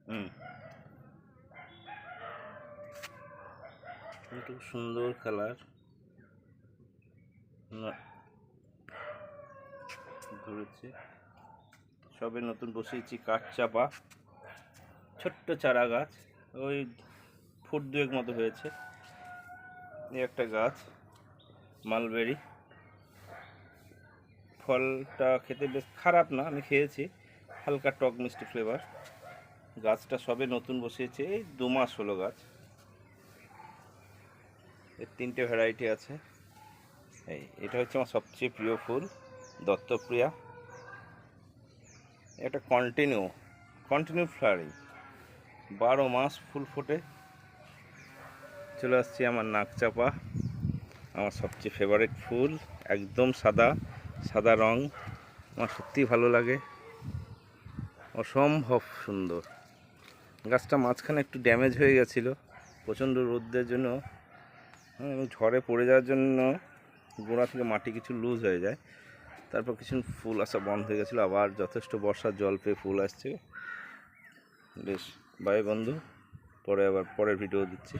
হুম, একটু সুন্দর কালার ধরেছে। সবে নতুন বসিয়েছি কাঠ চাপা, ছোট্ট চারা গাছ, ওই ফুট দুয়েক মতো হয়েছে। এই একটা গাছ মালবেরি, ফলটা খেতে বেশ খারাপ না, আমি খেয়েছি, হালকা টক মিষ্টি ফ্লেভার। গাছটা সবে নতুন বসিয়েছে, এই 2 মাস হলো গাছ। এর 3টে ভ্যারাইটি আছে। এটা হচ্ছে আমার সবচেয়ে প্রিয় ফুল, দত্তপ্রিয়া। এটা কন্টিনিউ ফ্লাওয়ারিং, 12 মাস ফুল ফোটে। চলে আসছি আমার নাকচাপা, আমার সবচেয়ে ফেভারিট ফুল, একদম সাদা সাদা রং, আমার সত্যিই ভালো লাগে, অসম্ভব সুন্দর। গাছটা মাঝখানে একটু ড্যামেজ হয়ে গেছিলো প্রচণ্ড রোদের জন্য, এবং ঝড়ে পড়ে যাওয়ার জন্য গোড়া থেকে মাটি কিছু লুজ হয়ে যায়, তারপর কিছু ফুল আসা বন্ধ হয়ে গেছিলো, আবার যথেষ্ট বর্ষার জল পেয়ে ফুল আসছে। বেশ, বাই বন্ধু, পরে আবার পরের ভিডিও দিচ্ছি।